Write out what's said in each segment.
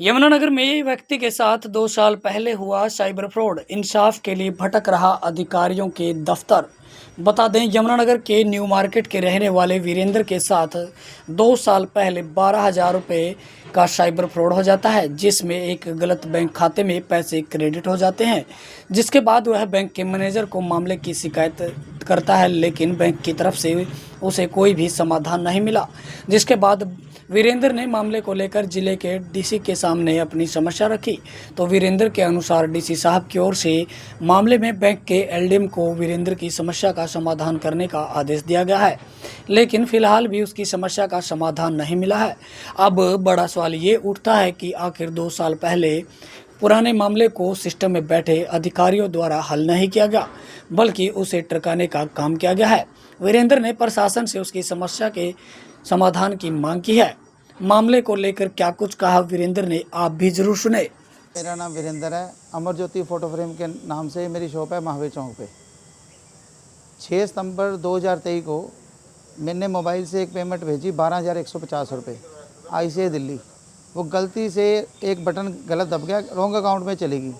यमुनानगर में व्यक्ति के साथ 2 साल पहले हुआ साइबर फ्रॉड। इंसाफ के लिए भटक रहा अधिकारियों के दफ्तर। बता दें, यमुनानगर के न्यू मार्केट के रहने वाले वीरेंद्र के साथ 2 साल पहले 12,000 रुपये का साइबर फ्रॉड हो जाता है, जिसमें एक गलत बैंक खाते में पैसे क्रेडिट हो जाते हैं। जिसके बाद वह बैंक के मैनेजर को मामले की शिकायत करता है, लेकिन बैंक की तरफ से उसे कोई भी समाधान नहीं मिला। जिसके बाद वीरेंद्र ने मामले को लेकर जिले के डीसी के सामने अपनी समस्या रखी। तो वीरेंद्र के अनुसार डीसी साहब की ओर से मामले में बैंक के एलडीएम को वीरेंद्र की समस्या का समाधान करने का आदेश दिया गया है, लेकिन फिलहाल भी उसकी समस्या का समाधान नहीं मिला है। अब बड़ा सवाल ये उठता है कि आखिर 2 साल पहले पुराने मामले को सिस्टम में बैठे अधिकारियों द्वारा हल नहीं किया गया, बल्कि उसे टरकाने का काम किया गया है। वीरेंद्र ने प्रशासन से उसकी समस्या के समाधान की मांग की है। मामले को लेकर क्या कुछ कहा वीरेंद्र ने, आप भी जरूर सुने। मेरा नाम वीरेंद्र है। अमर ज्योति फ़ोटो फ्रेम के नाम से मेरी शॉप है महावीर चौक पे। 6 सितंबर 2023 को मैंने मोबाइल से एक पेमेंट भेजी 12,150 रुपये ICICI दिल्ली। वो गलती से एक बटन गलत दब गया, रॉन्ग अकाउंट में चली गई।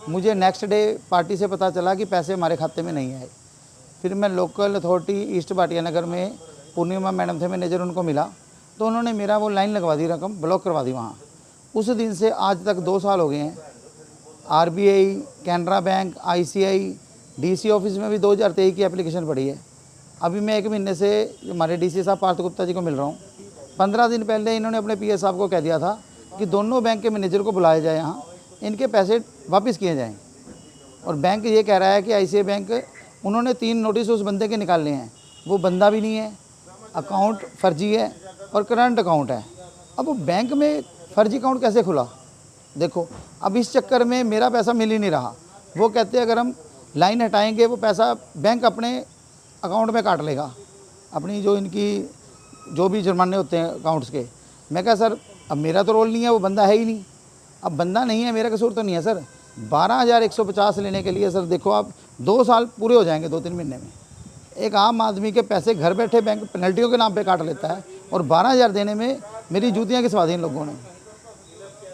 मुझे नेक्स्ट डे पार्टी से पता चला कि पैसे हमारे खाते में नहीं आए। फिर मैं लोकल अथॉरिटी ईस्ट भाटिया नगर में पूर्णिमा मैडम थे मैनेजर, उनको मिला तो उन्होंने मेरा वो लाइन लगवा दी, रकम ब्लॉक करवा दी वहाँ। उस दिन से आज तक 2 साल हो गए हैं। RBI, Canara bank, ICI, DC office में भी 2023 की एप्लीकेशन पड़ी है। अभी मैं 1 महीने से हमारे DC साहब पार्थ गुप्ता जी को मिल रहा हूँ। 15 दिन पहले इन्होंने अपने PS साहब को कह दिया था कि दोनों बैंक के मैनेजर को बुलाया जाए, यहाँ इनके पैसे वापस किए जाएँ। और बैंक ये कह रहा है कि ICICI बैंक, उन्होंने 3 नोटिस उस बंदे के निकालने हैं। वो बंदा भी नहीं है, अकाउंट फर्जी है और करंट अकाउंट है। अब वो बैंक में फर्जी अकाउंट कैसे खुला? देखो, अब इस चक्कर में मेरा पैसा मिल ही नहीं रहा। वो कहते हैं अगर हम लाइन हटाएंगे वो पैसा बैंक अपने अकाउंट में काट लेगा, अपनी जो इनकी जो भी जुर्माने होते हैं अकाउंट्स के। मैं कहा सर अब मेरा तो रोल नहीं है, वो बंदा है ही नहीं। अब बंदा नहीं है, मेरा कसूर तो नहीं है सर। 12,150 लेने के लिए सर देखो आप 2 साल पूरे हो जाएंगे 2-3 महीने में। एक आम आदमी के पैसे घर बैठे बैंक पेनल्टियों के नाम पे काट लेता है और 12,000 देने में मेरी जूतियाँ किसवा दी इन लोगों ने।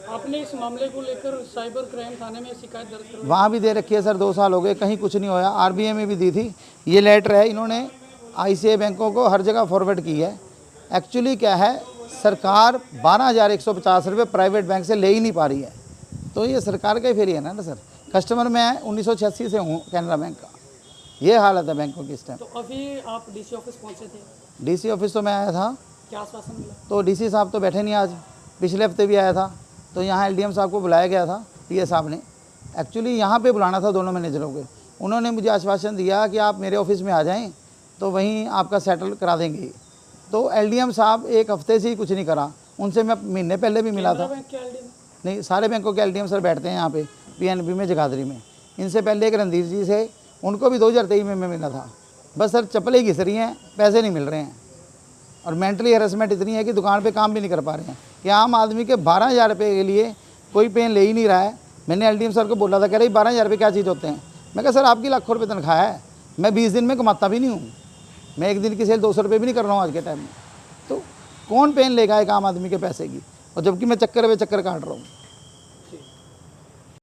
आपने इस मामले को लेकर साइबर क्राइम थाने में शिकायत दर्ज करवाई? वहाँ भी दे रखी है सर, 2 साल हो गए, कहीं कुछ नहीं होया। RBI में भी दी थी। ये लेटर है, इन्होंने ICICI बैंकों को हर जगह फॉरवर्ड की है। एक्चुअली क्या है, सरकार 12,150 रुपये प्राइवेट बैंक से ले ही नहीं पा रही है, तो ये सरकार का ही फेरी है ना सर। कस्टमर मैं 1986 से हूँ कैनरा बैंक का। ये हालत है बैंकों की इस टाइम। तो अभी आप डीसी ऑफिस पहुंचे थे? DC ऑफिस तो मैं आया था, क्या आश्वासन मिला? तो DC साहब तो बैठे नहीं आज, पिछले हफ्ते भी आया था। तो यहाँ LDM साहब को बुलाया गया था PS साहब ने। एक्चुअली यहाँ पे बुलाना था दोनों मैनेजरों के। उन्होंने मुझे आश्वासन दिया कि आप मेरे ऑफिस में आ जाएं तो वहीं आपका सेटल करा देंगे। तो LDM साहब 1 हफ्ते से ही कुछ नहीं करा। उनसे मैं महीने पहले भी मिला था। नहीं, सारे बैंकों के LDM सर बैठते हैं यहाँ पे PNB में, जगाधरी में। इनसे पहले एक रणधीर जी से, उनको भी 2023 में मैं मिला था। बस सर चप्पलें घिस रही हैं, पैसे नहीं मिल रहे हैं। और मेंटली हैरेसमेंट इतनी है कि दुकान पे काम भी नहीं कर पा रहे हैं कि आम आदमी के 12,000 रुपये के लिए कोई पेन ले ही नहीं रहा है। मैंने LDM सर को बोला था, कह रही 12,000 रुपये क्या चीज़ होते हैं। मैं कहा सर आपकी लाखों रुपये तनख्वाह है, मैं 20 दिन में कमाता भी नहीं हूँ, मैं एक दिन की सेल 200 रुपये भी नहीं कर रहा हूँ आज के टाइम में। तो कौन पेन लेगा एक आम आदमी के पैसे की, और जबकि मैं चक्कर पे चक्कर काट रहा हूँ।